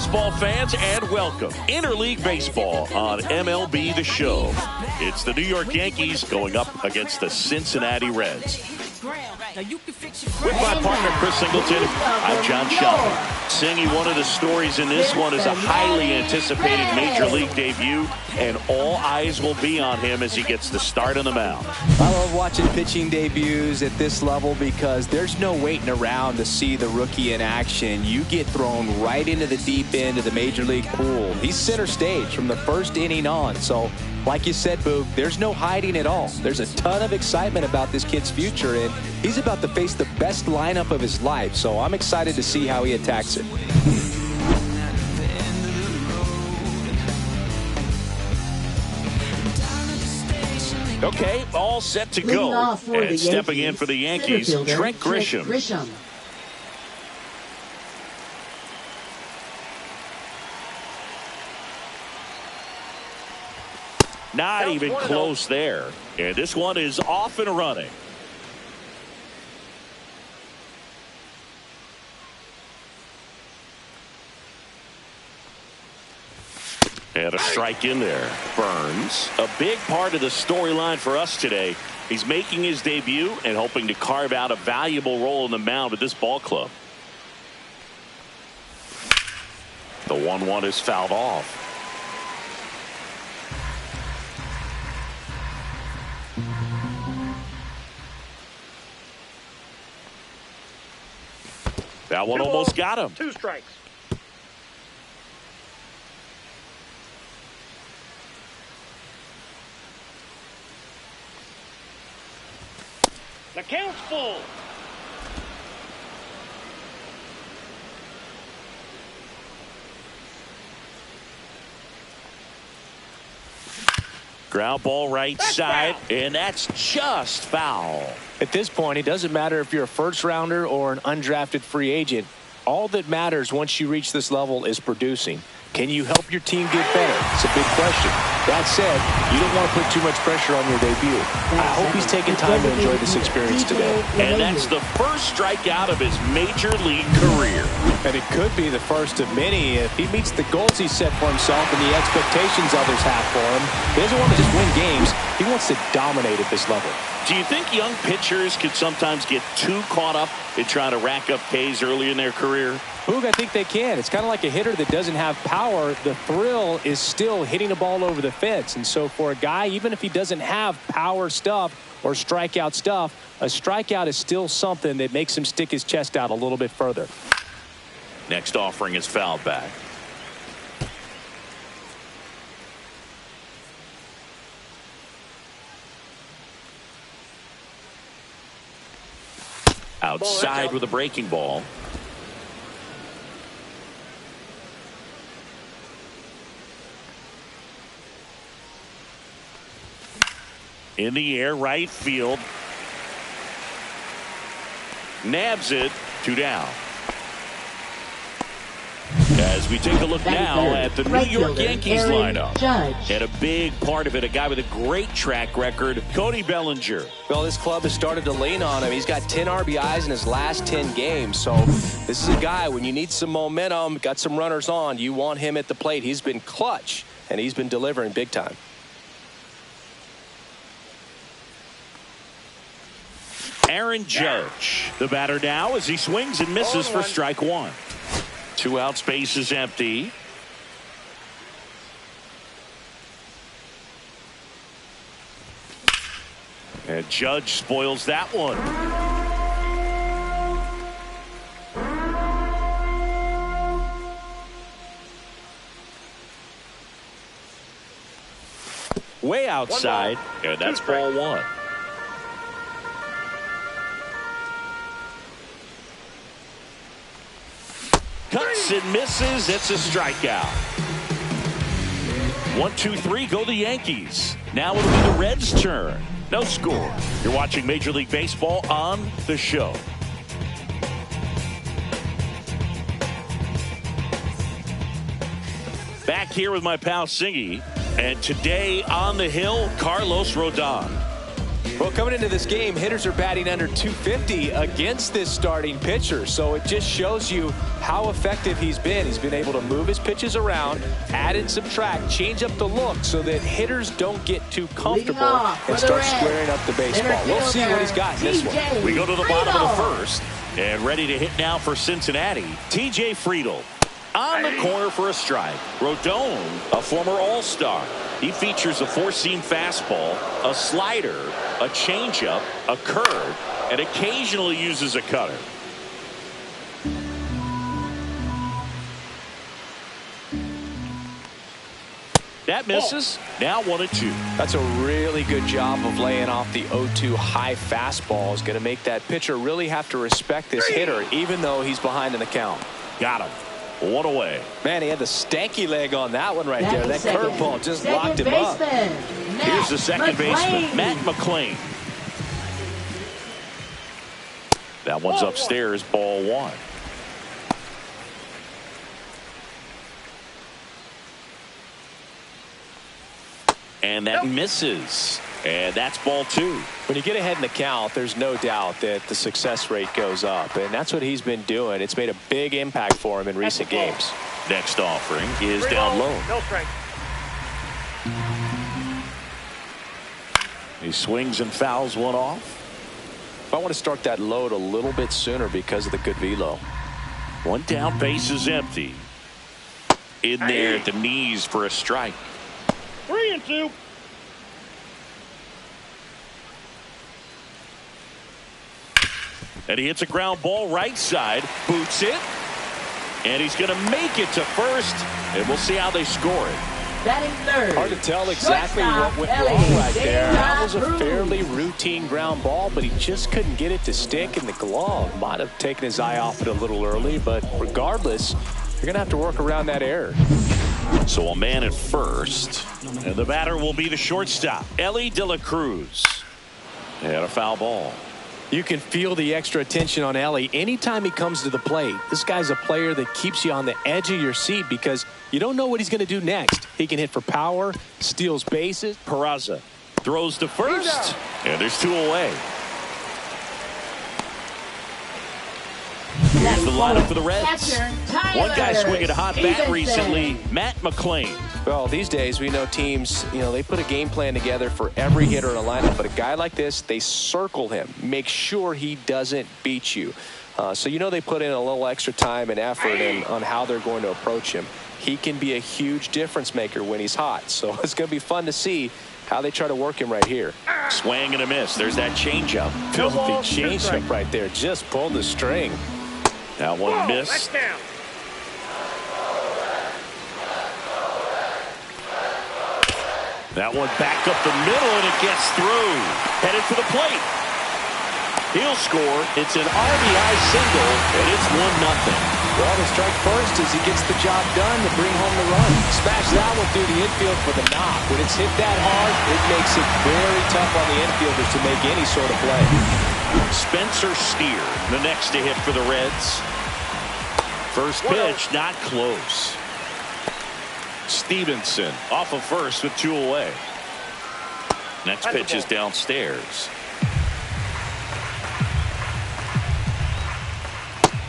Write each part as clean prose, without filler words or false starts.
baseball fans, and welcome. Interleague Baseball on MLB The Show. It's the New York Yankees going up against the Cincinnati Reds. With my partner, Chris Singleton, I'm John Shelton. Singy, one of the stories in this one is a highly anticipated Major League debut, and all eyes will be on him as he gets the start on the mound. I love watching pitching debuts at this level because there's no waiting around to see the rookie in action. You get thrown right into the deep end of the Major League pool. He's center stage from the first inning on, so like you said, Boog, there's no hiding at all. There's a ton of excitement about this kid's future, and he's about to face the best lineup of his life, so I'm excited to see how he attacks it. Okay, all set to go. And stepping in for the Yankees, Trent Grisham. Not even close there. And this one is off and running. And a strike in there. Burns, a big part of the storyline for us today. He's making his debut and hoping to carve out a valuable role in the mound with this ball club. The 1-1 is fouled off. That one almost got him. 2 strikes. The count's full. Ground ball right side, and that's just foul. At this point, it doesn't matter if you're a first rounder or an undrafted free agent. All that matters once you reach this level is producing. Can you help your team get better? It's a big question. That said, you don't want to put too much pressure on your debut. I hope he's taking time to enjoy this experience today. And that's the first strikeout of his major league career. And it could be the first of many if he meets the goals he set for himself and the expectations others have for him. He doesn't want to just win games. He wants to dominate at this level. Do you think young pitchers could sometimes get too caught up in trying to rack up Ks early in their career? Boog, I think they can. It's kind of like a hitter that doesn't have power. The thrill is still hitting a ball over the fence. And so for a guy, even if he doesn't have power stuff or strikeout stuff, a strikeout is still something that makes him stick his chest out a little bit further. Next offering is fouled back. Outside with a breaking ball. In the air, right field. Nabs it. 2 down. As we take a look now at the New York Yankees lineup. And a big part of it, a guy with a great track record, Cody Bellinger. Well, this club has started to lean on him. He's got 10 RBIs in his last 10 games. So this is a guy, when you need some momentum, got some runners on, you want him at the plate. He's been clutch, and he's been delivering big time. Aaron Judge, the batter now as he swings and misses for strike 1. 2 out, space is empty. And Judge spoils that one. Way outside, and that's ball 1. Cuts and misses. It's a strikeout. 1, 2, 3 go the Yankees. Now it'll be the Reds' turn. No score. You're watching Major League Baseball on The Show. Back here with my pal Singy. And today on the hill, Carlos Rodon. Well, coming into this game, hitters are batting under 250 against this starting pitcher. So it just shows you how effective he's been. He's been able to move his pitches around, add and subtract, change up the look so that hitters don't get too comfortable and start squaring up the baseball. We'll see what he's got in this one. We go to the bottom of the first. And ready to hit now for Cincinnati, TJ Friedl. On the corner for a strike. Rodon, a former All-Star. He features a four-seam fastball, a slider, a changeup, a curve, and occasionally uses a cutter. That misses. Now 1-2. That's a really good job of laying off the 0-2 high fastball. Is going to make that pitcher really have to respect this hitter, even though he's behind in the count. Got him. One away. Man, he had the stanky leg on that one right there. That curveball just locked him up. Here's the second baseman, Matt McLean. That one's upstairs, ball one. And that misses. And that's ball two. When you get ahead in the count, there's no doubt that the success rate goes up. And that's what he's been doing. It's made a big impact for him in recent games. Next offering is down low. No strike. He swings and fouls one off. I want to start that load a little bit sooner because of the good velo. One down, base is empty. In there at the knees for a strike. 3-2. And he hits a ground ball right side, boots it, and he's going to make it to first, and we'll see how they score it. Batting third. Hard to tell exactly what went wrong right there. That was a fairly routine ground ball, but he just couldn't get it to stick in the glove. Might have taken his eye off it a little early, but regardless, you're going to have to work around that error. So a man at first, and the batter will be the shortstop, Ellie De La Cruz. And a foul ball. You can feel the extra attention on Ellie anytime he comes to the plate. This guy's a player that keeps you on the edge of your seat because you don't know what he's going to do next. He can hit for power, steals bases. Peraza throws to first, and there's two away. Here's the lineup for the Reds. One guy swinging a hot bat recently, Matt McLean. Well, these days we know teams, they put a game plan together for every hitter in a lineup. But a guy like this, they circle him, make sure he doesn't beat you. So they put in a little extra time and effort on how they're going to approach him. He can be a huge difference maker when he's hot. So it's going to be fun to see how they try to work him right here. Swing and a miss. There's that changeup. Filthy changeup right there. Just pulled the string. That one missed. That one back up the middle, and it gets through. Headed for the plate. He'll score. It's an RBI single, and it's 1-0. Well, the strike first as he gets the job done to bring home the run. Smash that one through the infield for the knock. When it's hit that hard, it makes it very tough on the infielders to make any sort of play. Spencer Steer, the next to hit for the Reds. First pitch, not close. Stevenson off of first with two away. Next pitch is downstairs.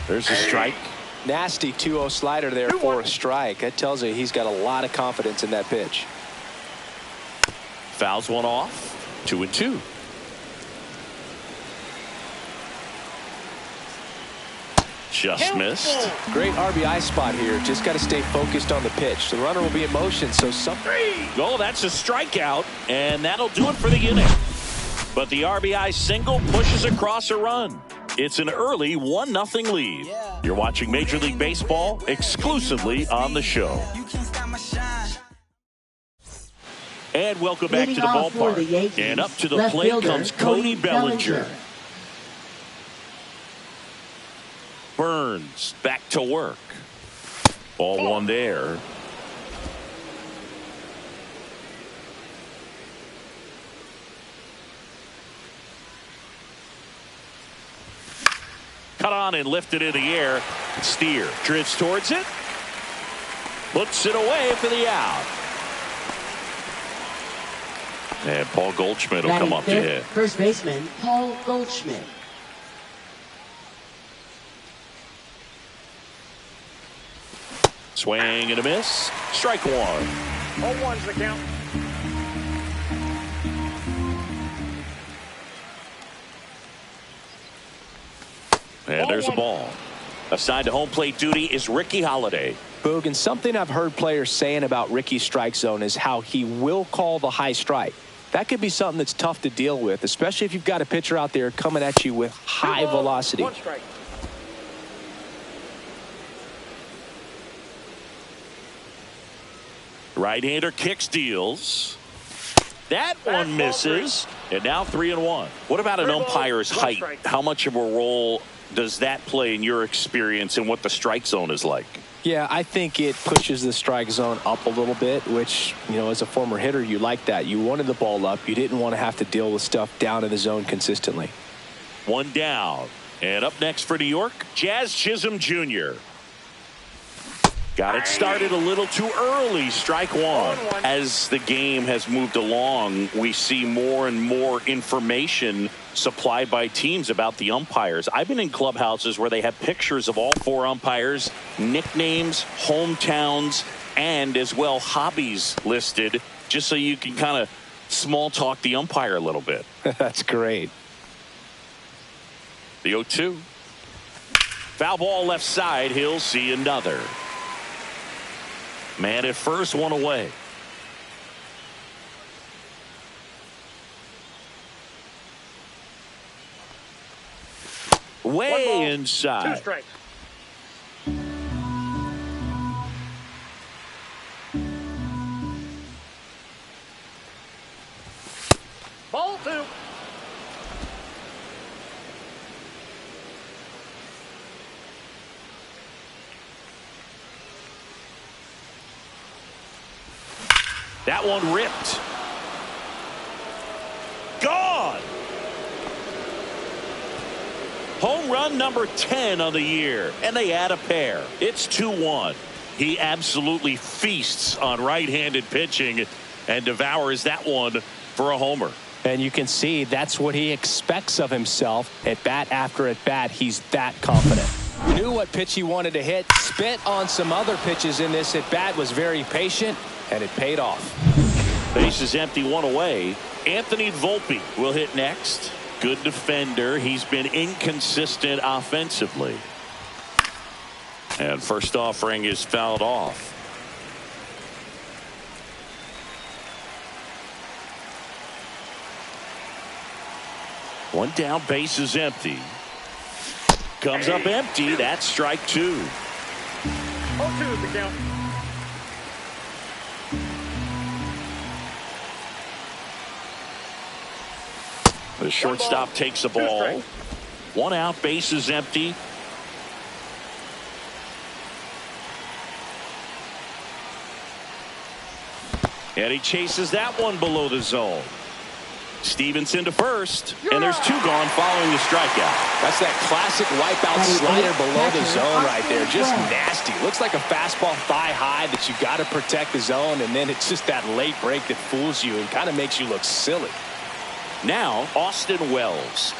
There's a strike. Nasty 2-0 slider there for a strike. That tells you he's got a lot of confidence in that pitch. Fouls one off. 2-2. Just missed. Great RBI spot here. Just got to stay focused on the pitch. The runner will be in motion, so something. Oh, that's a strikeout, and that'll do it for the inning. But the RBI single pushes across a run. It's an early 1-0 lead. You're watching Major League Baseball exclusively on the show. And welcome back to the ballpark. And up to the plate comes Cody Bellinger. Burns back to work. Ball one there. Cut on and lifted in the air. Steer drifts towards it. Puts it away for the out. And Paul Goldschmidt will come up to hit. First baseman, Paul Goldschmidt. Swing and a miss. Strike one. 0-1's the count. And there's a ball. Assigned to home plate duty is Ricky Holiday. Boog, and something I've heard players saying about Ricky's strike zone is how he will call the high strike. That could be something that's tough to deal with, especially if you've got a pitcher out there coming at you with high velocity. 1 strike. Right-hander kicks, deals. That one misses. And now 3-1. What about an umpire's height? How much of a role does that play in your experience and what the strike zone is like? Yeah, I think it pushes the strike zone up a little bit, which, you know, as a former hitter, you like that. You wanted the ball up. You didn't want to have to deal with stuff down in the zone consistently. One down. And up next for New York, Jazz Chisholm Jr. Got it started a little too early. Strike one. As the game has moved along, we see more and more information supplied by teams about the umpires. I've been in clubhouses where they have pictures of all 4 umpires, nicknames, hometowns, and as well hobbies listed, just so you can kind of small talk the umpire a little bit. That's great. The 0-2. Foul ball left side. He'll see another. Man at first, one away. Way inside. 2 strikes. Ball 2. That one ripped. Gone. Home run number 10 on the year, and they add a pair. It's 2-1. He absolutely feasts on right-handed pitching and devours that one for a homer. And you can see that's what he expects of himself. At bat after at bat, he's that confident. Knew what pitch he wanted to hit, spit on some other pitches in this at bat, was very patient, and it paid off. Base is empty, one away. Anthony Volpe will hit next. Good defender. He's been inconsistent offensively. And first offering is fouled off. One down, base is empty. Comes up empty. That's strike 2. 0-2 is the count. The shortstop takes the ball. 1 out, base is empty. And he chases that one below the zone. Stevenson to first, and there's 2 gone following the strikeout. That's that classic wipeout slider below the zone right there. Just nasty. Looks like a fastball thigh high that you got to protect the zone, and then it's just that late break that fools you and kind of makes you look silly. Now, Austin Wells.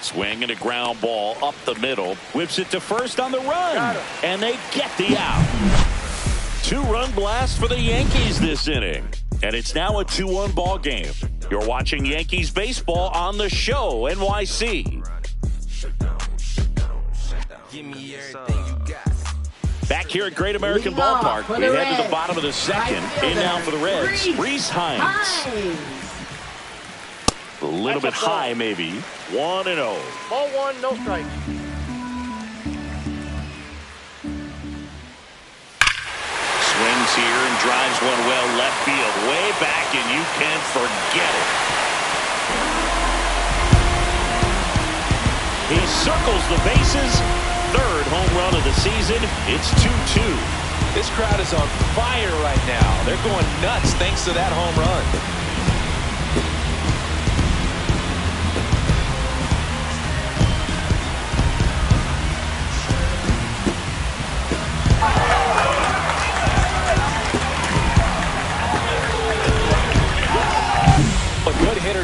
Swing and a ground ball up the middle. Whips it to first on the run. And they get the out. 2-run blast for the Yankees this inning. And it's now a 2-1 ball game. You're watching Yankees baseball on the show, NYC. Back here at Great American Ballpark, we head to the bottom of the second. In now for the Reds, Reese Hines. A little bit high, maybe. 1-0. Ball 1, no strikes. Swings here and drives one well left field, way back, and you can forget it. He circles the bases. 3rd home run of the season. It's 2-2. This crowd is on fire right now. They're going nuts thanks to that home run.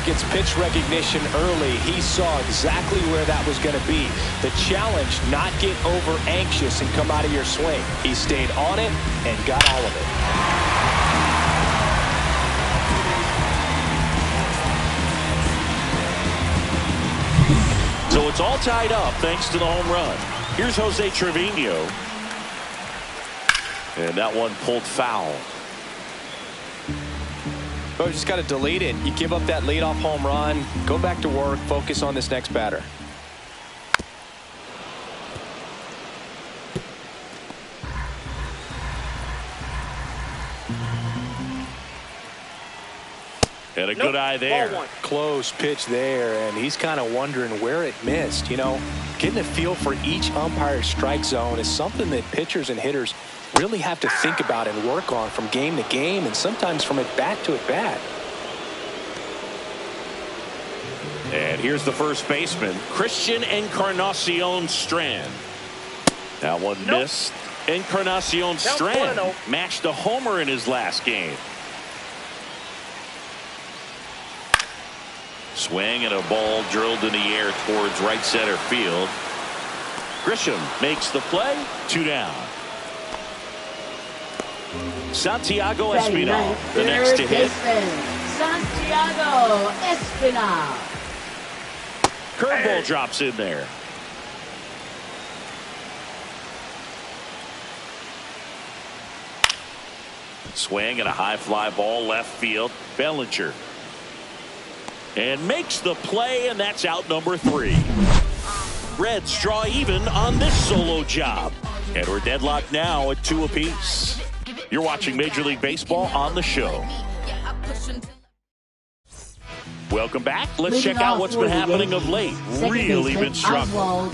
gets pitch recognition early, he saw exactly where that was going to be. The challenge, not get over anxious and come out of your swing. He stayed on it and got all of it. So it's all tied up thanks to the home run. Here's Jose Trevino. And that one pulled foul. Oh, you just got to delete it. You give up that leadoff home run. Go back to work. Focus on this next batter. And a good eye there. Close pitch there, and he's kind of wondering where it missed. You know, getting a feel for each umpire's strike zone is something that pitchers and hitters really have to think about and work on from game to game, and sometimes from at bat to at bat. And here's the first baseman, Christian Encarnacion Strand. That one missed. Encarnacion Strand matched a homer in his last game. Swing and a ball drilled in the air towards right center field. Grisham makes the play. 2 down. Santiago Espinal, the next to hit. Santiago Espinal. Curveball drops in there. Swing and a high fly ball left field. Bellinger. And makes the play, and that's out number 3. Reds draw even on this solo job. And we're deadlocked now at 2 apiece. You're watching Major League Baseball on the show. Welcome back. Let's check out what's been happening of late. Really been struggling.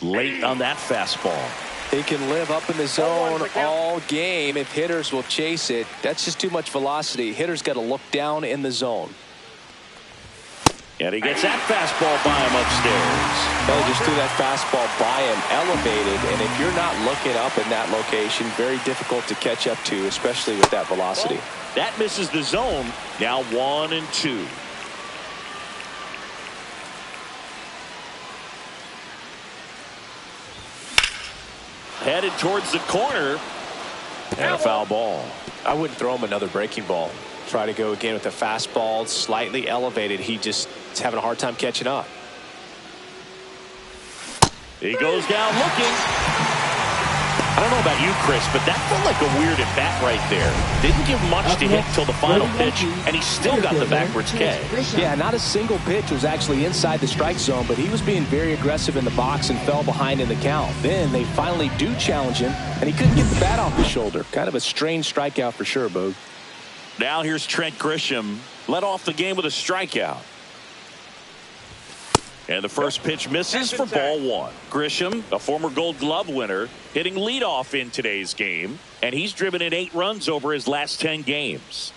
Late on that fastball. He can live up in the zone all game if hitters will chase it. That's just too much velocity. Hitters got to look down in the zone. And he gets that fastball by him upstairs. They just threw that fastball by him, elevated, and if you're not looking up in that location, very difficult to catch up to, especially with that velocity. That misses the zone. Now 1-2. Headed towards the corner. And a foul ball. I wouldn't throw him another breaking ball. Try to go again with the fastball, slightly elevated. He just is having a hard time catching up. He goes down looking. I don't know about you, Chris, but that felt like a weird at bat right there. Didn't give much to hit till the final pitch, and he still got the backwards K. Yeah, not a single pitch was actually inside the strike zone, but he was being very aggressive in the box and fell behind in the count. Then they finally do challenge him, and he couldn't get the bat off his shoulder. Kind of a strange strikeout for sure, Boog. Now here's Trent Grisham. Led off the game with a strikeout. And the first pitch misses for ball 1. Grisham, a former Gold Glove winner, hitting leadoff in today's game, and he's driven in 8 runs over his last 10 games.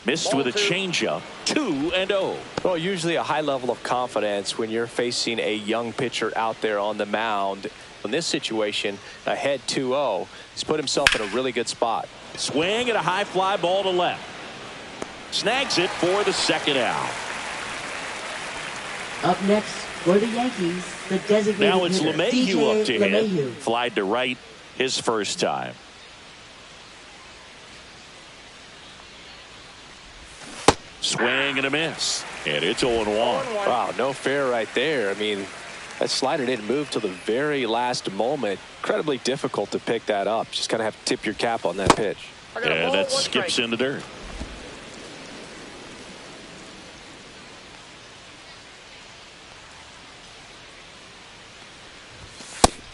Missed with a changeup. 2-0. Well, usually a high level of confidence when you're facing a young pitcher out there on the mound. In this situation, ahead 2-0, he's put himself in a really good spot. Swing and a high fly ball to left. Snags it for the second out. Up next for the Yankees, the designated now it's hitter, LeMahieu up to LeMahieu. hit. Flied to right his first time. Swing and a miss. And it's 0-1. Wow, no fair right there. I mean, that slider didn't move till the very last moment. Incredibly difficult to pick that up. Just kind of have to tip your cap on that pitch. And that skips in the dirt.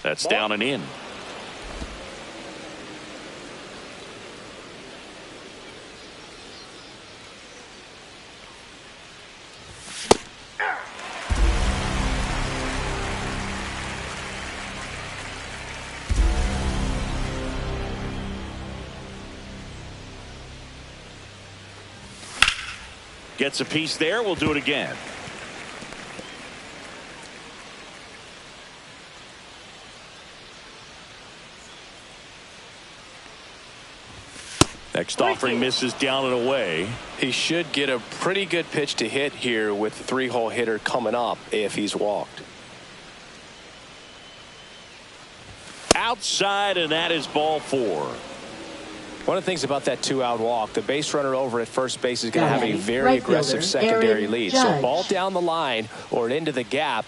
That's down and in. Gets a piece there. We'll do it again. Next offering misses down and away. He should get a pretty good pitch to hit here with the 3-hole hitter coming up if he's walked. Outside, and that is ball 4. One of the things about that 2-out walk, the base runner over at first base is going to have a very aggressive secondary lead. So ball down the line or into the gap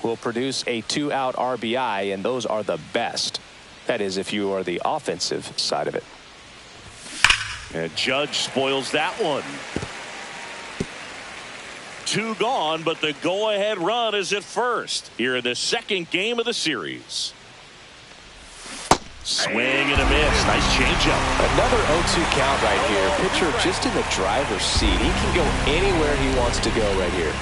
will produce a 2-out RBI, and those are the best. That is, if you are the offensive side of it. And Judge spoils that one. 2 gone, but the go-ahead run is at first here in the second game of the series. Swing and a miss. Nice changeup. Another 0-2 count right here. Pitcher just in the driver's seat. He can go anywhere he wants to go right here.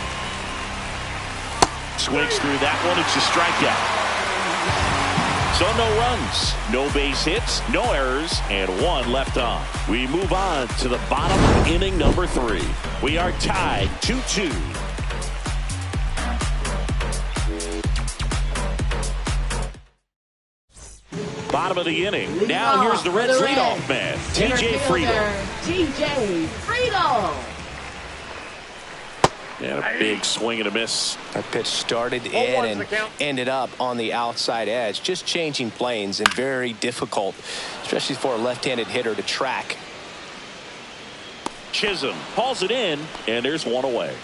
Swings through that one. It's a strikeout. So no runs, no base hits, no errors, and 1 left on. We move on to the bottom of inning number 3. We are tied 2-2. Bottom of the inning. Now here's the Reds leadoff man, TJ Friedel. TJ Friedel. And a big swing and a miss. That pitch started in and ended up on the outside edge, just changing planes, and very difficult, especially for a left-handed hitter to track. Chisholm hauls it in, and there's 1 away.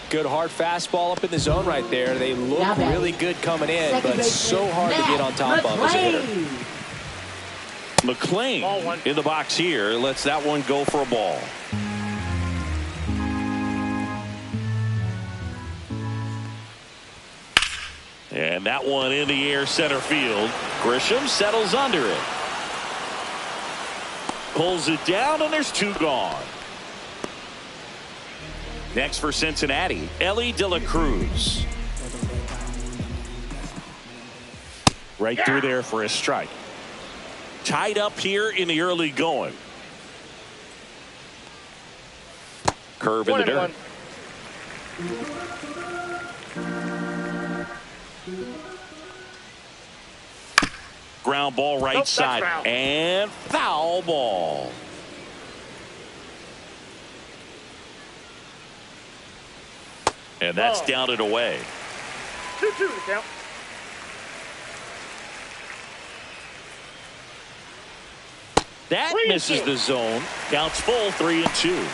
Good hard fastball up in the zone right there. They look really good coming in, but so hard to get on top of as a hitter. McLean in the box here lets that one go for a ball. And that one in the air center field. Grisham settles under it. Pulls it down, and there's 2 gone. Next for Cincinnati, Ellie De La Cruz. Right through there for a strike. Tied up here in the early going. Curve in the dirt. Ground ball right side. And foul ball. And that's down and away. 2-2 to count. That misses the zone. Counts full, 3-2.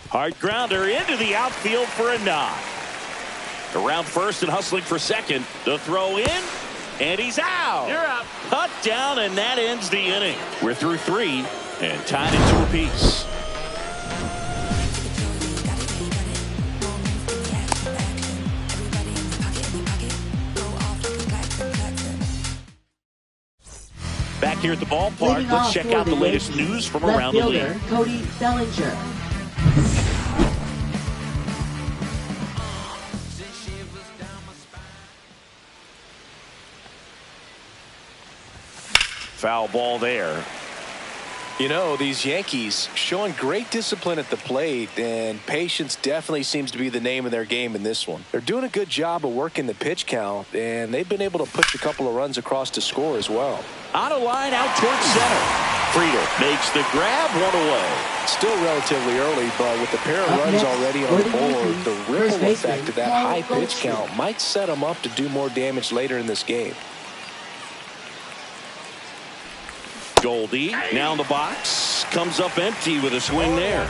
Hard grounder into the outfield for a knock. Around first and hustling for second. The throw in, and he's out. You're out. Cut down, and that ends the inning. We're through 3 and tied it 2 apiece. Back here at the ballpark, let's check out the latest news from around the league. Cody Bellinger. Foul ball there. You know, these Yankees showing great discipline at the plate, and patience definitely seems to be the name of their game in this one. They're doing a good job of working the pitch count, and they've been able to push a couple of runs across to score as well. On a line out towards center. Friedel makes the grab, 1 away. Still relatively early, but with the pair of runs already on the board, the ripple effect of that high pitch count might set them up to do more damage later in this game. Goldie now in the box, comes up empty with a swing there.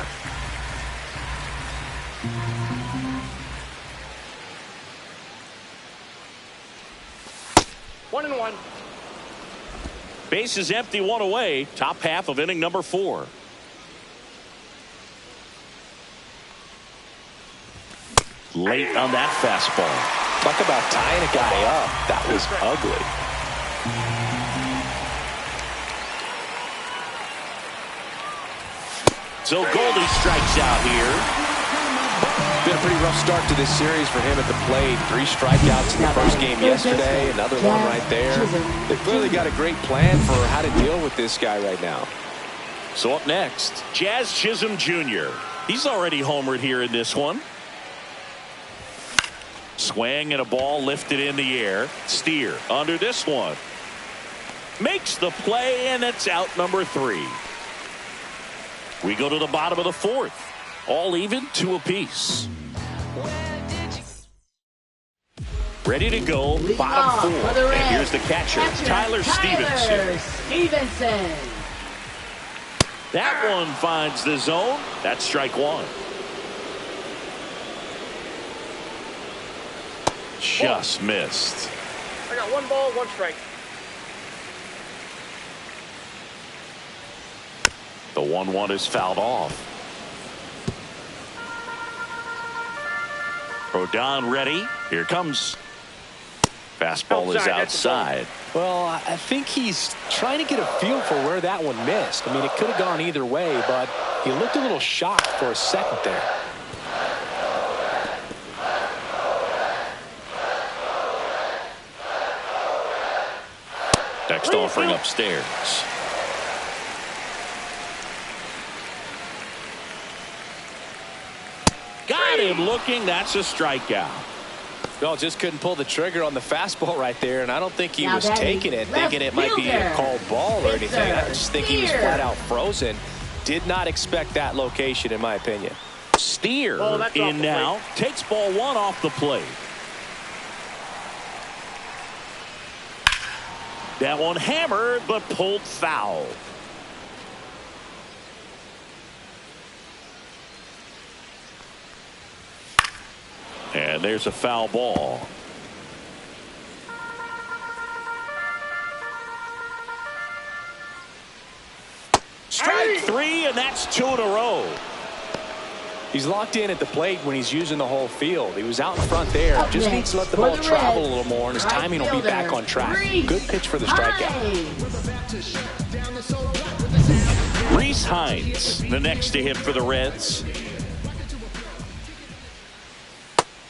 One and one. Base is empty, 1 away. Top half of inning number 4. Late on that fastball. Talk about tying a guy up. That was ugly. So Goldie strikes out here. Been a pretty rough start to this series for him at the plate. 3 strikeouts in the first game yesterday. Another one right there. They've clearly got a great plan for how to deal with this guy right now. So up next, Jazz Chisholm Jr. He's already homered here in this one. Swing and a ball lifted in the air. Steer under this one. Makes the play, and it's out number 3. We go to the bottom of the 4th. All even, 2 apiece. Ready to go, bottom 4. And here's the catcher, Tyler Stevenson. That one finds the zone. That's strike 1. Just missed. I got 1 ball, 1 strike. The 1-1 is fouled off. Rodon ready. Here comes. Fastball is outside. Well, I think he's trying to get a feel for where that one missed. I mean, it could have gone either way, but he looked a little shocked for a second there. Next offering upstairs. Got him looking. That's a strikeout. No, just couldn't pull the trigger on the fastball right there, and I don't think he was taking it, thinking it might be a called ball or anything. I just think he was flat out frozen. Did not expect that location, in my opinion. Steer in now. Takes ball 1 off the plate. That one hammered, but pulled foul. And there's a foul ball. Strike 3, and that's 2 in a row. He's locked in at the plate when he's using the whole field. He was out in front there. Just needs to let the ball travel a little more, and his timing will be back on track. Good pitch for the strikeout. Reese Hines, the next to hit for the Reds.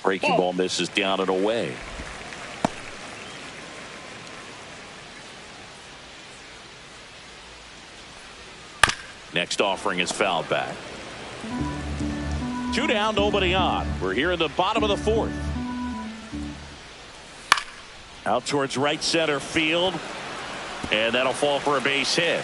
Breaking ball misses down and away. Next offering is fouled back. 2 down, nobody on. We're here in the bottom of the 4th. Out towards right center field. And that'll fall for a base hit.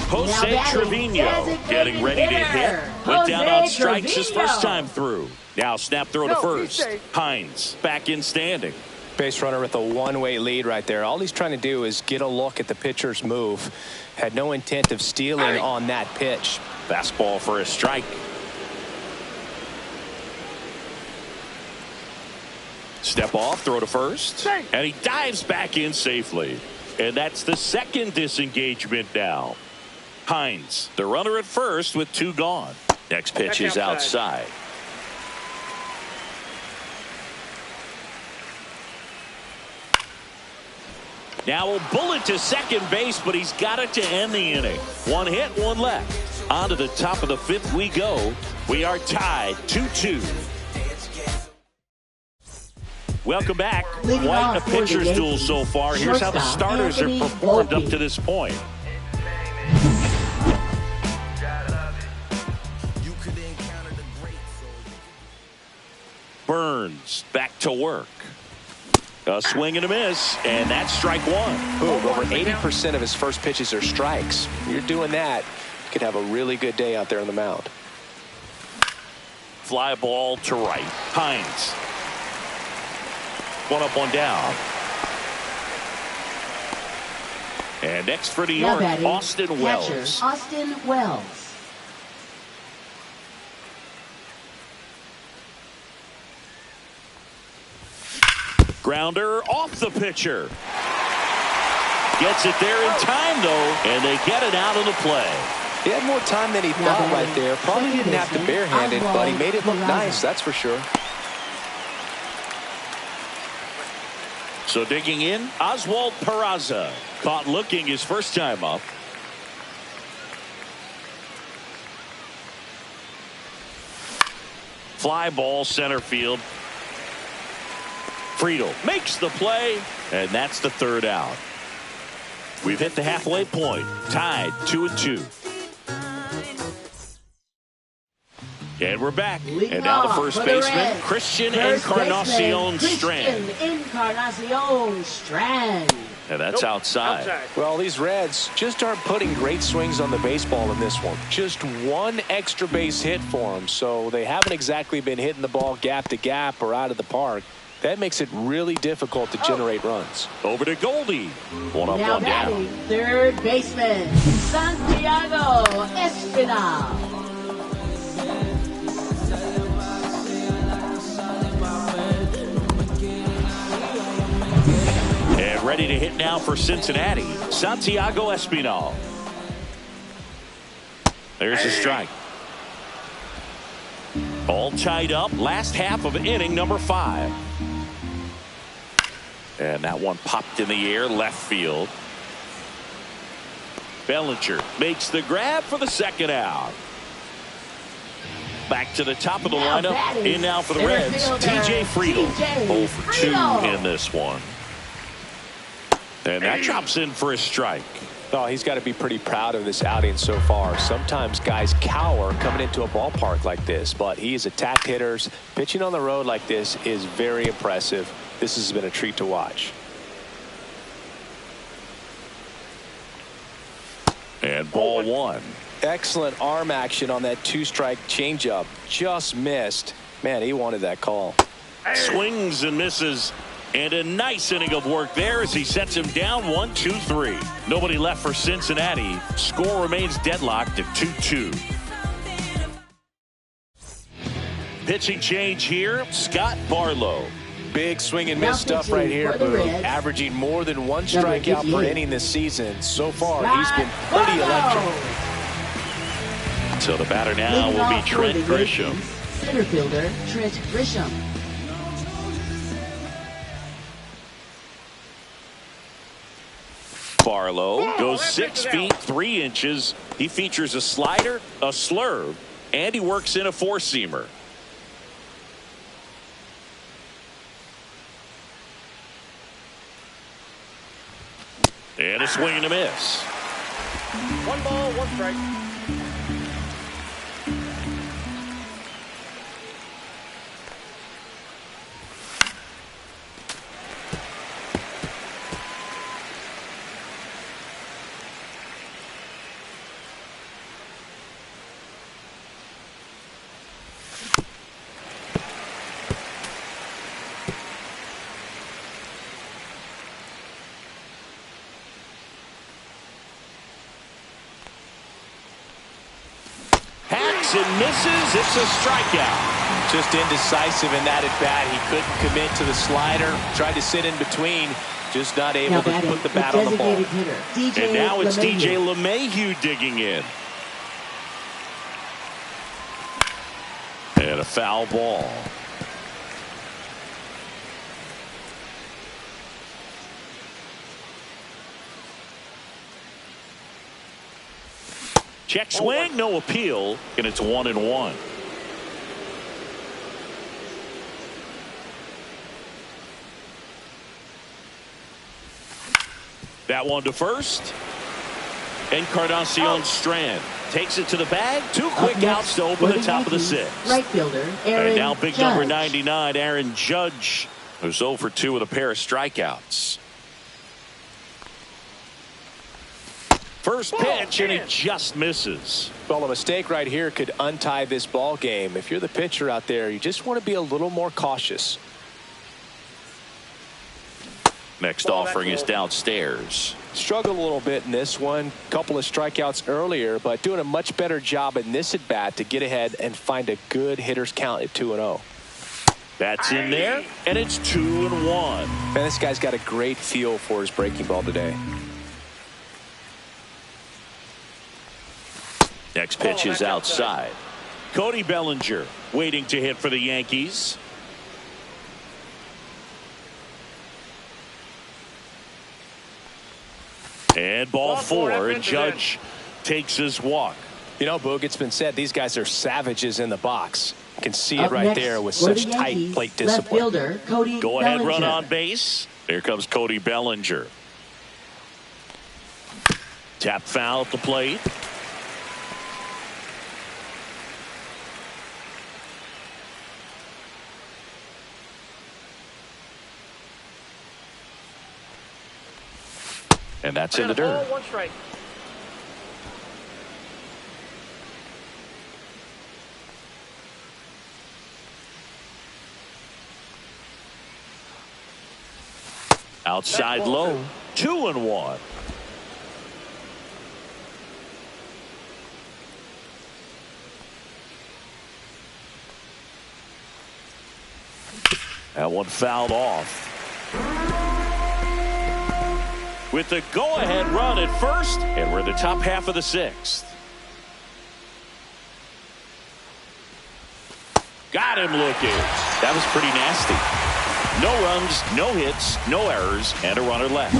Jose Trevino getting ready to hit. Went down on strikes his first time through. Now snap throw to first. Hines back in standing. Base runner with a one-way lead right there. All he's trying to do is get a look at the pitcher's move. Had no intent of stealing on that pitch. Fastball for a strike. Step off, throw to first. And he dives back in safely. And that's the second disengagement now. Hines, the runner at first with 2 gone. Next pitch is outside. Now a bullet to second base, but he's got it to end the inning. 1 hit, 1 left. On to the top of the 5th we go. We are tied 2-2. Welcome back. Quite a pitcher's duel so far. Here's how the starters have performed up to this point. Burns back to work. A swing and a miss, and that's strike 1. Boom, over 80% of his first pitches are strikes. You're doing that, you could have a really good day out there on the mound. Fly ball to right. Hines. 1 up, 1 down. And next for New York, Austin Wells. Austin Wells. Grounder off the pitcher. Gets it there in time, though, and they get it out of the play. He had more time than he thought right there. Probably didn't have to barehand it, but he made it look nice, that's for sure. So digging in, Oswald Peraza. Caught looking his first time up. Fly ball center field. Friedel makes the play, and that's the 3rd out. We've hit the halfway point, tied 2-2. And we're back. And now the first baseman, Christian Encarnacion Strand. Encarnacion Strand. And that's outside. Well, these Reds just aren't putting great swings on the baseball in this one. Just one extra base hit for them, so they haven't exactly been hitting the ball gap to gap or out of the park. That makes it really difficult to generate runs. Over to Goldie. One up, Now one down. Third baseman, Santiago Espinal. And ready to hit now for Cincinnati, Santiago Espinal. There's a strike. All tied up. Last half of inning number 5. And that one popped in the air, left field. Bellinger makes the grab for the second out. Back to the top of the lineup. In now for the Reds, TJ Friedl. 0 for 2 in this one. And that drops in for a strike. Oh, he's got to be pretty proud of this outing so far. Sometimes guys cower coming into a ballpark like this, but he's attacked hitters. Pitching on the road like this is very impressive. This has been a treat to watch. And ball 1. Excellent arm action on that 2-strike changeup. Just missed. Man, he wanted that call. Swings and misses. And a nice inning of work there as he sets him down 1-2-3. Nobody left for Cincinnati. Score remains deadlocked at 2-2. Pitching change here, Scott Barlow. Big swing and miss stuff right here, Boo. Averaging more than 1 strikeout per inning this season. So far, he's been pretty electric. So the batter now will be Trent Grisham. Center fielder, Trent Grisham. Barlow goes 6 feet 3 inches. He features a slider, a slurve, and he works in a 4-seamer. And a swing and a miss. 1 ball, 1 strike. And misses. It's a strikeout. Just indecisive in that at bat. He couldn't commit to the slider. Tried to sit in between. Just not able to put the bat on the ball. And now it's DJ LeMahieu digging in. And a foul ball. Check swing, no appeal, and it's 1-1. That one to first. Encarnacion Strand takes it to the bag. 2 quick outs to open the top of the 6th. Right fielder, Aaron And now big Judge. number 99, Aaron Judge, who's 0 for 2 with a pair of strikeouts. First pitch, and he just misses. Well, a mistake right here could untie this ball game. If you're the pitcher out there, you just want to be a little more cautious. Next offering is downstairs. Struggled a little bit in this one. Couple of strikeouts earlier, but doing a much better job in this at bat to get ahead and find a good hitter's count at 2-0. That's in there, and it's 2-1. Man, this guy's got a great feel for his breaking ball today. Next pitch is outside. Cody Bellinger waiting to hit for the Yankees. And ball 4, and Judge takes his walk. You know, Boog, it's been said these guys are savages in the box. You can see it right next, there with for such the tight Yankees, plate left discipline. fielder, Cody Go ahead, Bellinger. run on base. Here comes Cody Bellinger. Tap foul at the plate. And that's in the dirt. Ball, 1 strike. Outside low. 2-1. That one fouled off. With the go-ahead run at first, and we're in the top half of the 6th. Got him looking. That was pretty nasty. No runs, no hits, no errors, and a runner left.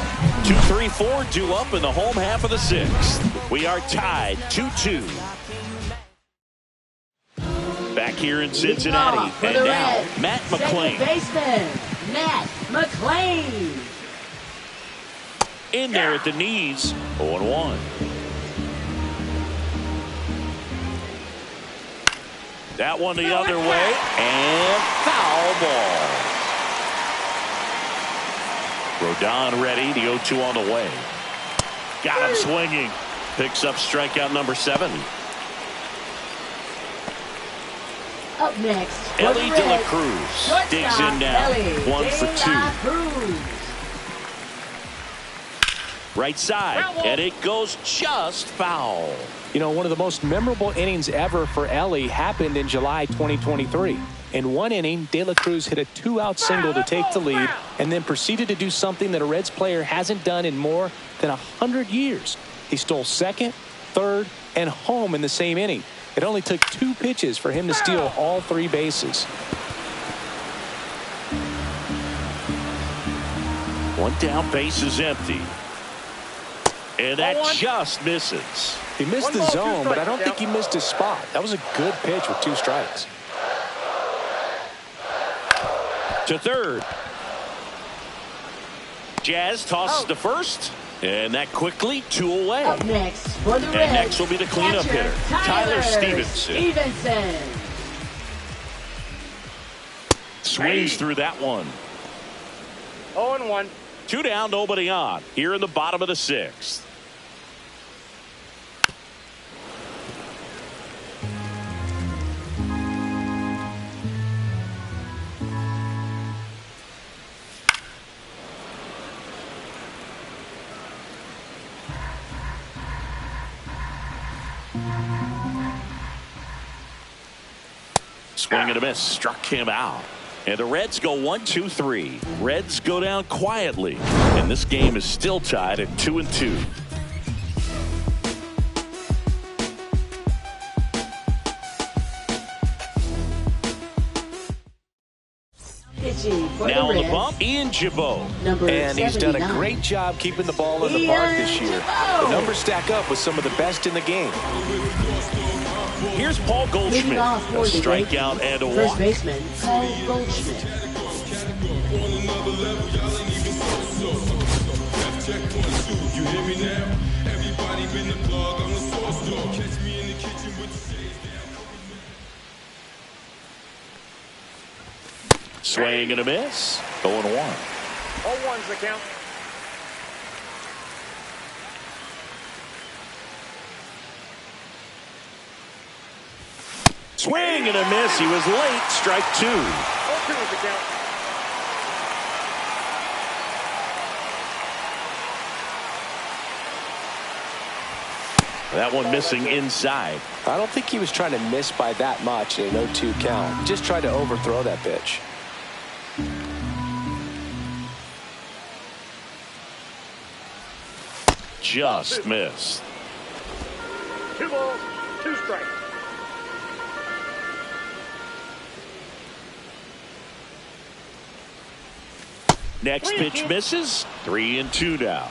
2, 3, 4 due up in the home half of the 6th. We are tied 2-2. Back here in Cincinnati, and now Matt McClain. Second baseman, Matt McClain. In there at the knees, 0-1. That one the other way, and foul ball. Rodon ready, the 0-2 on the way. Got him swinging. Picks up strikeout number 7. Up next, Ellie De La Cruz digs in now. 1 for 2. Right side, and it goes just foul. You know, one of the most memorable innings ever for Ellie happened in July 2023. In one inning, De La Cruz hit a 2-out single to take the lead and then proceeded to do something that a Reds player hasn't done in more than 100 years. He stole second, third, and home in the same inning. It only took 2 pitches for him to steal all 3 bases. One down, base is empty. And that just misses. He missed the zone, but I don't think he missed his spot. That was a good pitch with 2 strikes. To third. Jazz tosses to first. And that quickly 2 away. Up next for the Reds. And next will be the cleanup catcher, hitter, Tyler Stevenson. Swings through that one. 0-1. 2 down, nobody on. Here in the bottom of the 6th. Swing and a miss. Struck him out. And the Reds go 1-2-3. Reds go down quietly. And this game is still tied at 2-2. Now on the bump, Ian Gibaut. And he's done a great job keeping the ball in the park this year. The numbers stack up with some of the best in the game. Here's Paul Goldschmidt. A strikeout and a walk. First baseman, Paul Goldschmidt. Swing and a miss. 0-1. 0-1's the count. Swing and a miss. He was late. Strike 2. 0-2 is the count. That one missing inside. I don't think he was trying to miss by that much in an 0-2 count. He just tried to overthrow that pitch. Just missed. 2 balls, 2 strikes. Next pitch misses. 3-2 now.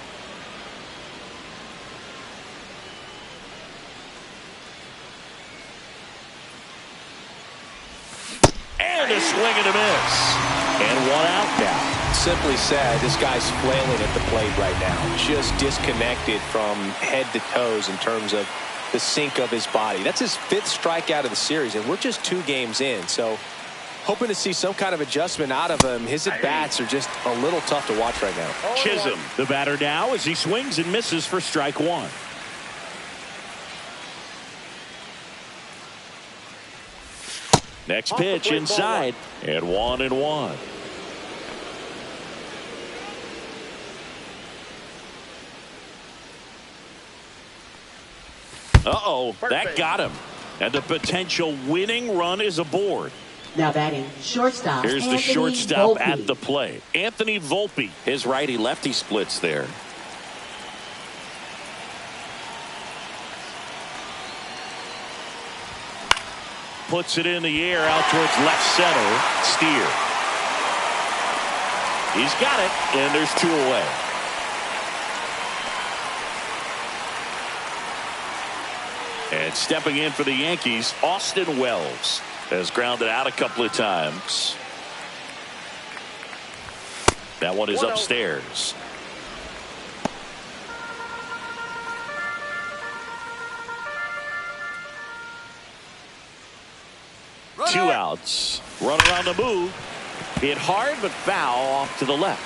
And a swing and a miss. And 1 out now. Simply said, this guy's flailing at the plate right now. Just disconnected from head to toes in terms of the sink of his body. That's his 5th strikeout of the series, and we're just 2 games in. So hoping to see some kind of adjustment out of him. His at-bats are just a little tough to watch right now. Chisholm, the batter now, as he swings and misses for strike 1. Next pitch inside, and 1-1. Uh-oh, that got him. And the potential winning run is aboard. Now batting shortstop. Here's the Anthony shortstop Volpe. at the play. Anthony Volpe. His righty-lefty splits there. Puts it in the air out towards left center. Steer. He's got it, and there's 2 away. And stepping in for the Yankees, Austin Wells has grounded out a couple of times. That one is upstairs. Two outs. Runner on the move. Hit hard but foul off to the left.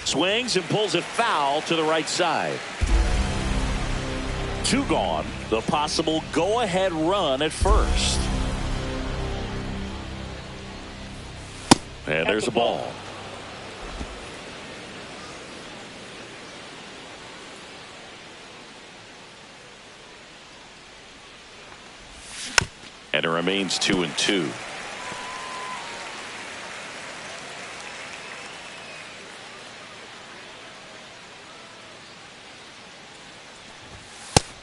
Swings and pulls it foul to the right side. 2 gone. The possible go-ahead run at first. And there's a ball. And it remains 2-2.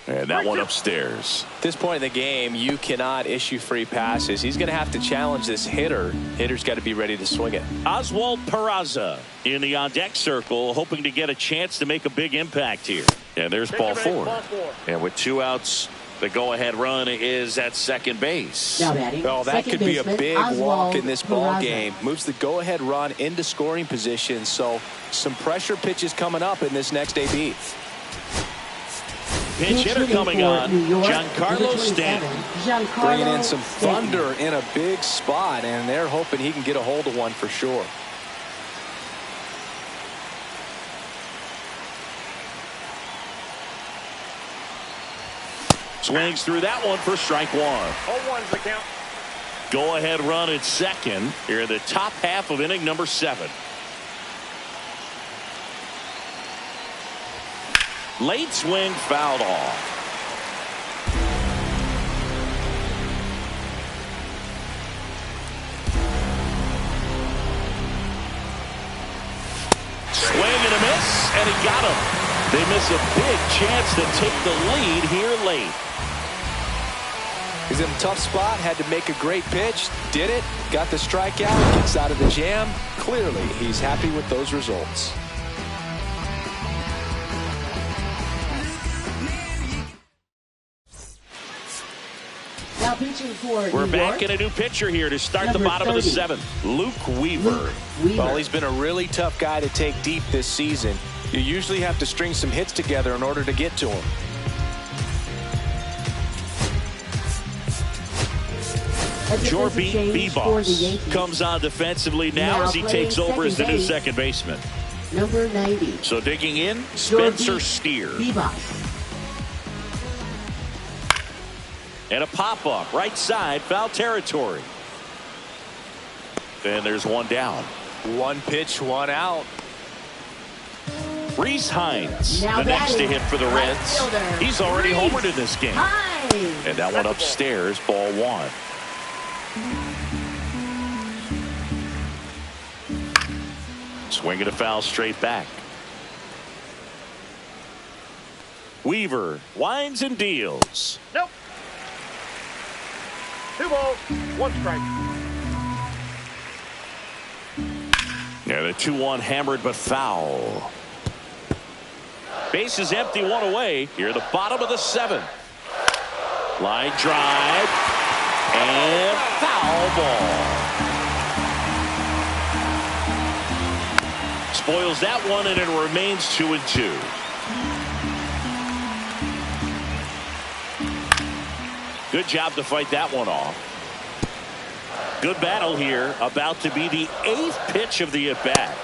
And that one upstairs. At this point in the game, you cannot issue free passes. He's going to have to challenge this hitter. Hitter's got to be ready to swing it. Oswald Peraza in the on-deck circle, hoping to get a chance to make a big impact here. And there's ball 4. And with 2 outs, the go-ahead run is at second base. Now batting, Oh, that second could be a baseman, big Oswald walk in this ball Peraza. game. Moves the go-ahead run into scoring position. So some pressure pitches coming up in this next AB. Pinch hitter coming on, Giancarlo Stanton. Bringing in some thunder in a big spot, and they're hoping he can get a hold of one for sure. Swings through that one for strike 1. 0-1's the count. Go ahead run at second here in the top half of inning number 7. Late swing fouled off. Swing and a miss, and he got him. They miss a big chance to take the lead here late. He's in a tough spot, had to make a great pitch, did it, got the strikeout, gets out of the jam. Clearly, he's happy with those results. Now pitching for We're New back York, in a new pitcher here to start the Number bottom of the 30. 7th. Luke Weaver. Luke Weaver. Well, he's been a really tough guy to take deep this season. You usually have to string some hits together in order to get to him. A Jorby defensive change for the Bebos Yankees. comes on defensively now Now as he playing takes over as the second new base. second baseman. Number 90. So digging in, Spencer Steer. Bebos. And a pop-up right side, foul territory. And there's one down. 1 pitch, 1 out. Reese Hines, Now the next to batting, hit for the right Reds. fielder, He's already Reese homered in this game. Hines. And that one upstairs, ball 1. Swinging a foul straight back. Weaver winds and deals. Nope. 2 balls, 1 strike. Yeah, the 2-1 hammered but foul. Base is empty, 1 away. Here at the bottom of the 7th. Line drive. And foul ball. Spoils that one, and it remains 2-2. Good job to fight that one off. Good battle here. About to be the 8th pitch of the at-bat.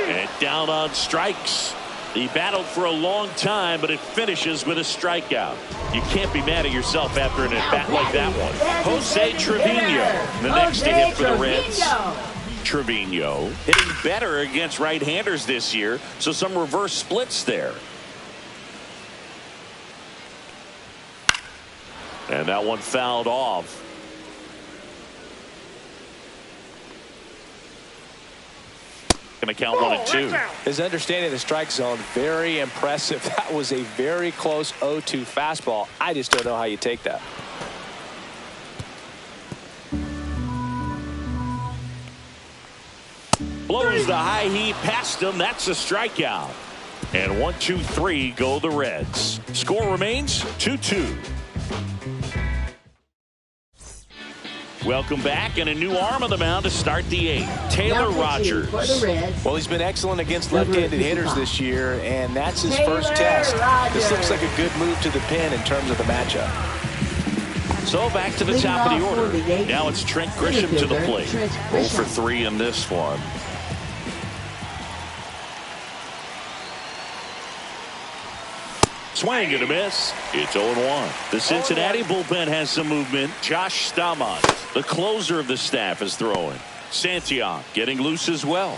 And down on strikes. He battled for a long time, but it finishes with a strikeout. You can't be mad at yourself after an at-bat like that one. Jose Trevino, the next to hit for the Reds. Trevino hitting better against right-handers this year, so some reverse splits there. And that one fouled off. Going to count 1-2. His understanding of the strike zone, very impressive. That was a very close 0-2 fastball. I just don't know how you take that. Blows the high heat past him. That's a strikeout. And 1-2-3 go the Reds. Score remains 2-2. Welcome back, and a new arm on the mound to start the 8th. Taylor Rogers. Well, he's been excellent against left-handed hitters this year, and that's his first test. This looks like a good move to the pin in terms of the matchup. So back to the top of the order. Now it's Trent Grisham to the plate. 0 for 3 in this one. Swing and a miss. It's 0-1. The Cincinnati bullpen has some movement. Josh Stamont, the closer of the staff, is throwing. Santiago getting loose as well.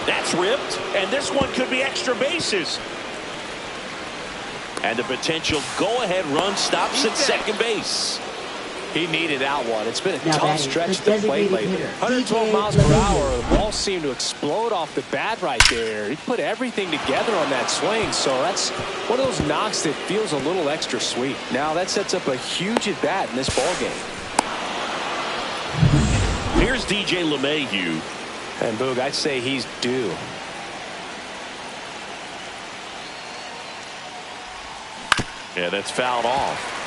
That's ripped, and this one could be extra bases. And the potential go-ahead run stops at second base. He needed that one. It's been a tough stretch at the plate lately. 112 miles per hour. The ball seemed to explode off the bat right there. He put everything together on that swing, so that's one of those knocks that feels a little extra sweet. Now that sets up a huge at bat in this ball game. Here's DJ LeMahieu. And Boog, I'd say he's due. Yeah, that's fouled off.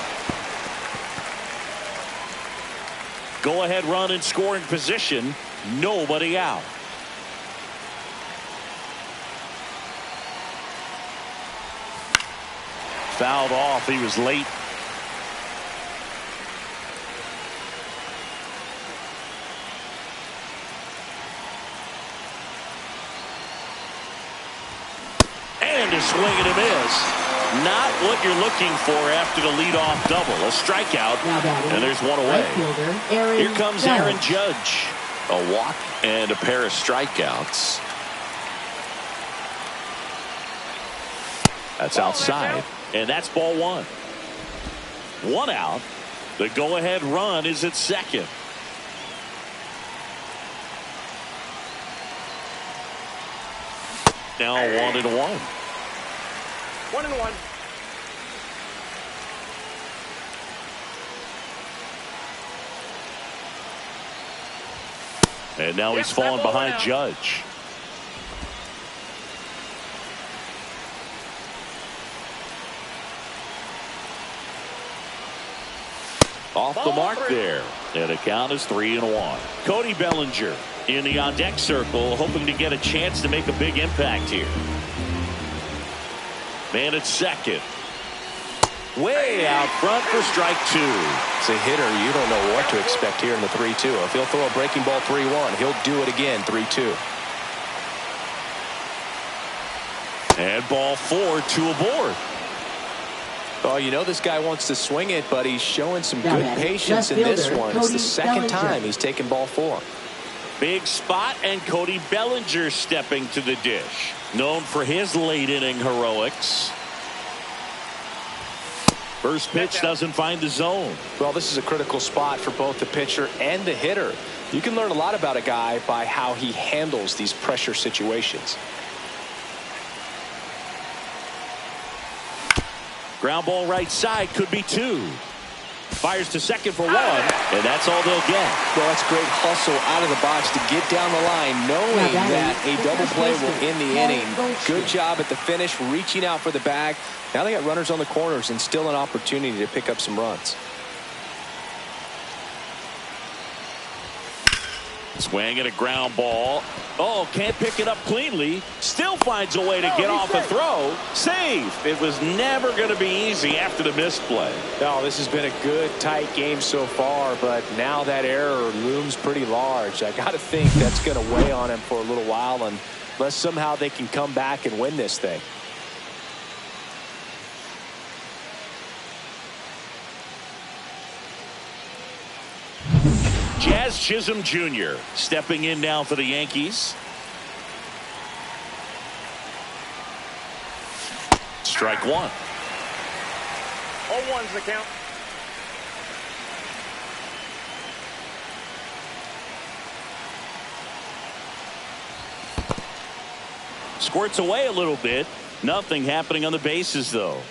Go-ahead run in scoring position. Nobody out. Fouled off. He was late. And a swing and a miss. Not what you're looking for after the leadoff double. A strikeout, and there's one away. Here comes Aaron Judge. A walk and a pair of strikeouts. That's outside, and that's ball 1. 1 out. The go-ahead run is at second. Now 1-1. 1-1. And now he's fallen behind Judge. Off the mark there. And the count is 3-1. Cody Bellinger in the on-deck circle, hoping to get a chance to make a big impact here. Man at second. Way out front for strike 2. As a hitter, you don't know what to expect here in the 3-2. If he'll throw a breaking ball 3-1, he'll do it again 3-2. And ball 4, 2 aboard. Oh, you know this guy wants to swing it, but he's showing some good patience in this one. It's the second time he's taken ball 4. Big spot, and Cody Bellinger stepping to the dish. Known for his late inning heroics. First pitch doesn't find the zone. Well, this is a critical spot for both the pitcher and the hitter. You can learn a lot about a guy by how he handles these pressure situations. Ground ball right side, could be 2. Fires to second for one, and that's all they'll get. Well, that's great hustle out of the box to get down the line, knowing that a double play will end the inning. Good job at the finish, reaching out for the bag. Now they got runners on the corners and still an opportunity to pick up some runs. Swing and a ground ball. Oh, can't pick it up cleanly. Still finds a way to get off a throw. Save. It was never going to be easy after the misplay. No, this has been a good, tight game so far, but now that error looms pretty large. I got to think that's going to weigh on him for a little while, unless somehow they can come back and win this thing. Jazz Chisholm Jr. stepping in now for the Yankees. Strike one. 0-1's the count. Squirts away a little bit. Nothing happening on the bases, though.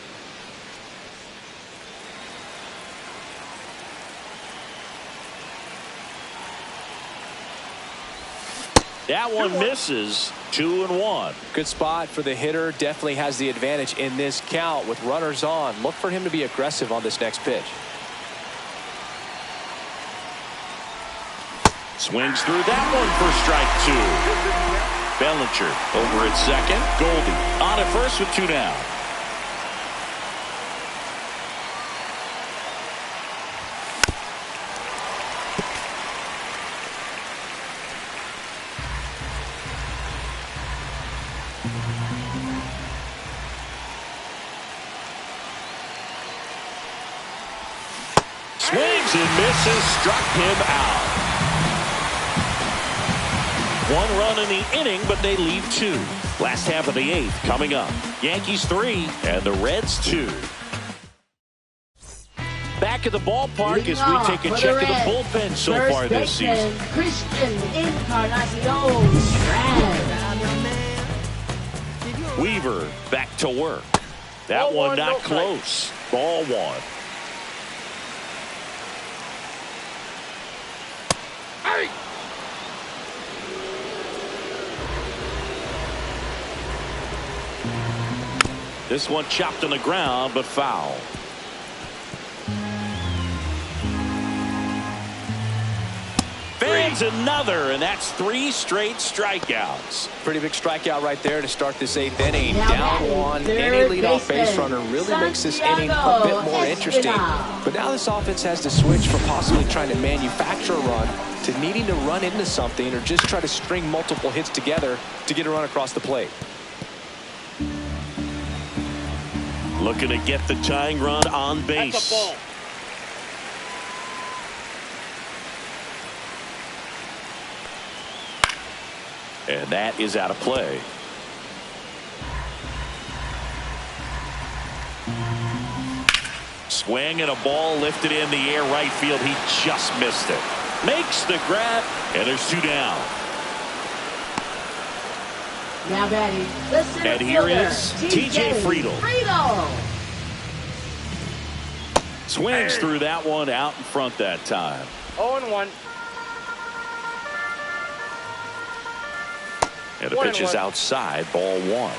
That one misses. 2-1. Good spot for the hitter. Definitely has the advantage in this count with runners on. Look for him to be aggressive on this next pitch. Swings through that one for strike two. Bellinger over at second. Goldie on at first with two down. Swings and misses, struck him out. One run in the inning, but they leave two. Last half of the eighth coming up. Yankees 3 and the Reds 2. Back at the ballpark as we take a check of the bullpen so far this season. Christian Encarnacion Strand. Weaver back to work. That one not close. Ball one. This one chopped on the ground, but foul. Fans another, and that's 3 straight strikeouts. Pretty big strikeout right there to start this eighth inning. Down one. Any leadoff base runner really makes this inning a bit more interesting. But now this offense has to switch from possibly trying to manufacture a run to needing to run into something or just try to string multiple hits together to get a run across the plate. Looking to get the tying run on base. That's a ball. And that is out of play. Swing and a ball lifted in the air right field. He just missed it. Makes the grab, and there's 2 down. Now batting, the center And here fielder, is T.J. Friedel. Swings through that one out in front that time. 0-1. And the pitch is outside, ball one.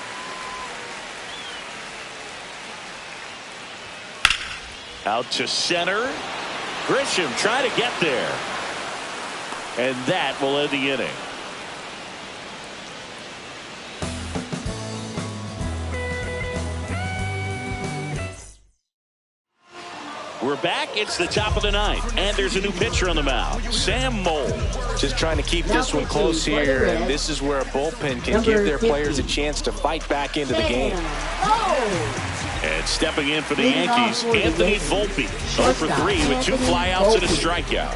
Out to center. Grisham trying to get there. And that will end the inning. We're back. It's the top of the ninth, and there's a new pitcher on the mound, Sam Moll. Just trying to keep this one close here, and this is where a bullpen can give their players a chance to fight back into the game. And stepping in for the Yankees, Anthony Volpe, 0 for 3 with 2 flyouts and a strikeout.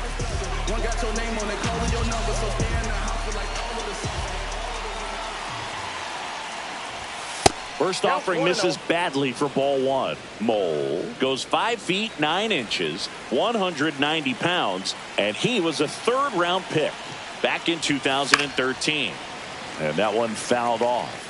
First offering misses badly for ball one. Moll goes 5 feet 9 inches, 190 pounds, and he was a 3rd-round pick back in 2013. And that one fouled off.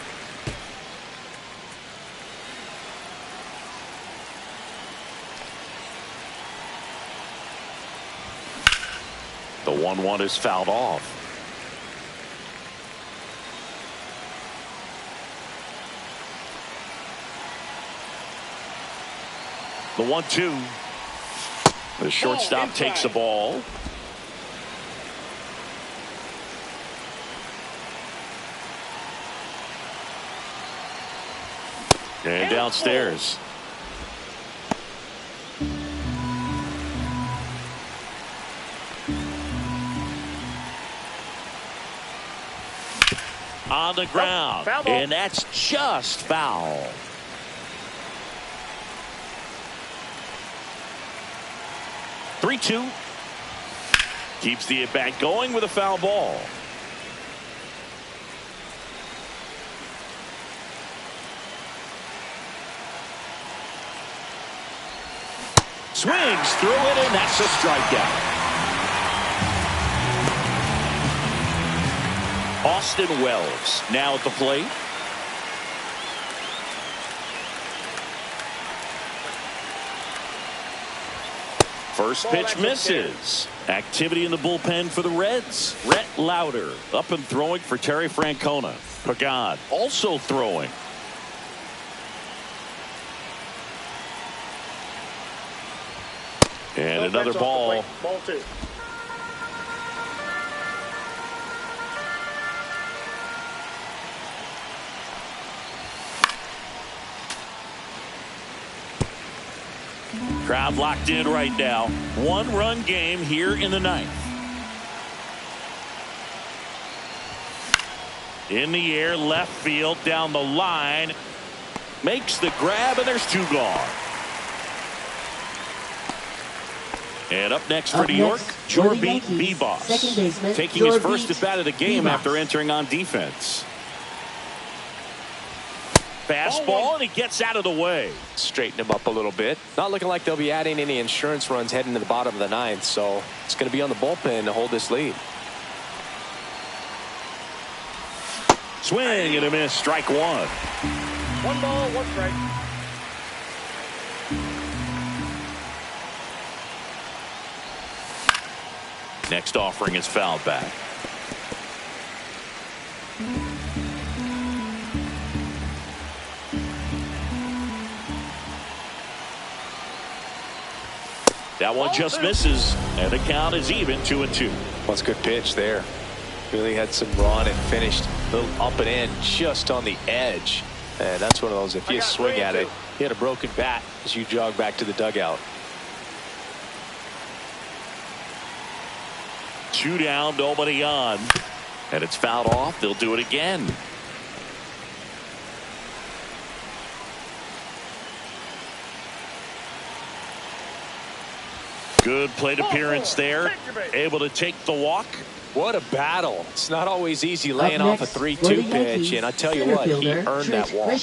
The 1-1 is fouled off. The 1-2. The shortstop takes the ball. And downstairs. On the ground. And that's just foul. (3-2). Keeps the at-bat going with a foul ball. Swings through it, and that's a strikeout. Austin Wells now at the plate. First pitch misses. Activity in the bullpen for the Reds. Rhett Lauder up and throwing for Terry Francona. Pagad also throwing. And another ball. Ball 2. Crowd locked in right now. 1-run game here in the 9th. In the air, left field, down the line. Makes the grab, and there's 2 gone. And up next for New York, Jorby Bebos, taking his first at bat of the game after entering on defense. Fastball, and he gets out of the way. Straighten him up a little bit. Not looking like they'll be adding any insurance runs heading to the bottom of the 9th, so it's going to be on the bullpen to hold this lead. Swing and a miss, strike 1. 1 ball, 1 strike. Next offering is fouled back. That one just misses, and the count is even 2-2. That's a good pitch there. Really had some run and finished a little up and in just on the edge. And that's one of those, if you swing at it, you hit a broken bat as you jog back to the dugout. 2 down, nobody on. And it's fouled off. They'll do it again. Good plate appearance there. Able to take the walk. What a battle. It's not always easy laying off a 3-2 pitch, and I tell you what, he earned that walk.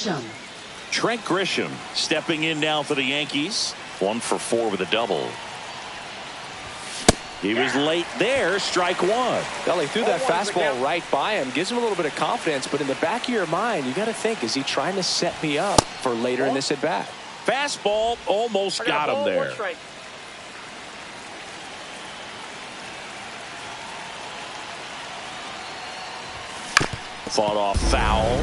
Trent Grisham stepping in now for the Yankees. 1 for 4 with a double. He was late there, strike 1. Well, he threw that fastball right by him. Gives him a little bit of confidence, but in the back of your mind, you got to think, is he trying to set me up for later in this at-bat? Fastball almost got him there. Fought off foul.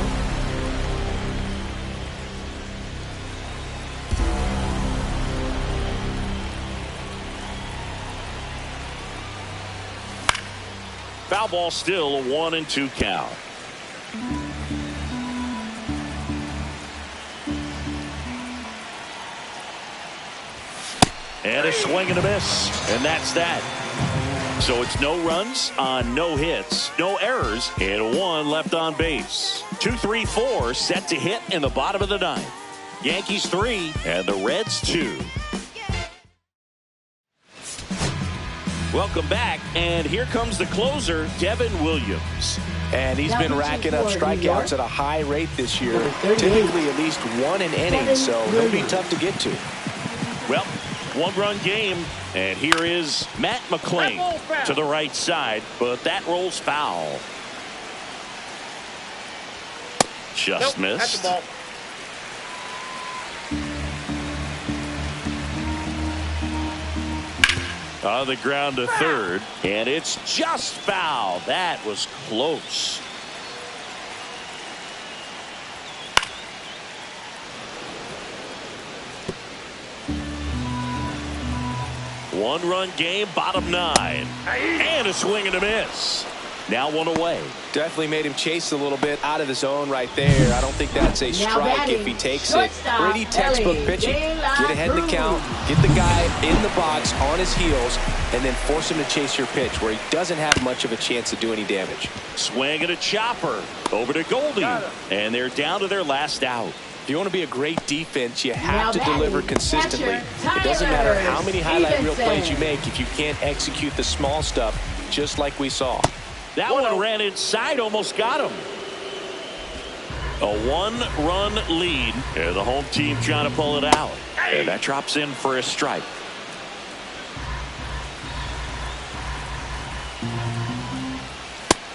Foul ball, still a 1-2 count. And a swing and a miss, and that's that. So it's no runs on no hits, no errors, and 1 left on base. 2, 3, 4 set to hit in the bottom of the 9th. Yankees 3 and the Reds 2. Welcome back, and here comes the closer, Devin Williams. And he's been racking up strikeouts at a high rate this year, typically at least 1 an inning, so he'll be tough to get to. Well, 1-run game, and here is Matt McClain to the right side, but that rolls foul. Just missed. On the ground to third, and it's just foul. That was close. One-run game, bottom 9. And a swing and a miss. Now one away. Definitely made him chase a little bit out of the zone right there. I don't think that's a strike if he takes it. Pretty textbook pitching. Get ahead in the count, get the guy in the box on his heels, and then force him to chase your pitch where he doesn't have much of a chance to do any damage. Swing and a chopper. Over to Goldie. And they're down to their last out. If you want to be a great defense, you have to deliver consistently. It doesn't matter how many highlight reel plays you make if you can't execute the small stuff, just like we saw. That one ran inside, almost got him. A 1-run lead, and the home team trying to pull it out. And that drops in for a strike.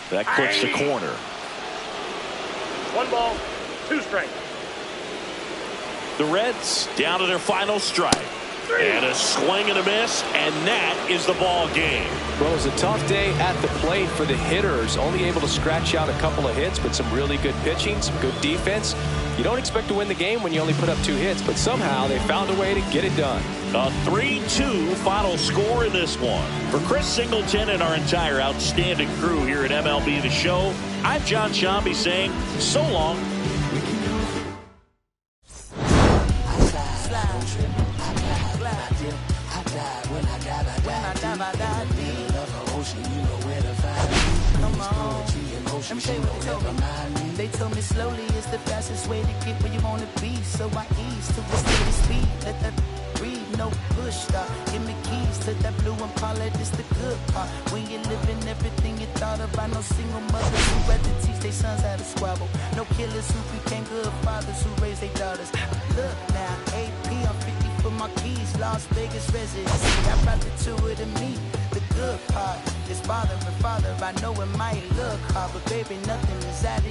That clips the corner. 1 ball, 2 strikes. The Reds down to their final strike. And a swing and a miss, and that is the ball game. Well, it was a tough day at the plate for the hitters. Only able to scratch out a couple of hits, but some really good pitching, some good defense. You don't expect to win the game when you only put up 2 hits, but somehow they found a way to get it done. A 3-2 final score in this one. For Chris Singleton and our entire outstanding crew here at MLB The Show, I'm John Shambi saying so long. Let me tell you what they told me. They told me slowly is the fastest way to get where you want to be. So I ease to a steady speed. Let that breathe, no push stop. Give me keys to that blue Impala. This the good part. When you're living everything you thought about. No single mothers who rather teach their sons how to squabble. No killers who became good fathers who raised their daughters. Look now, AP, I'm 50 for my keys. Las Vegas residency. I brought the 2 to me. The good part is father and father. I know it might look hard, but baby, nothing is out of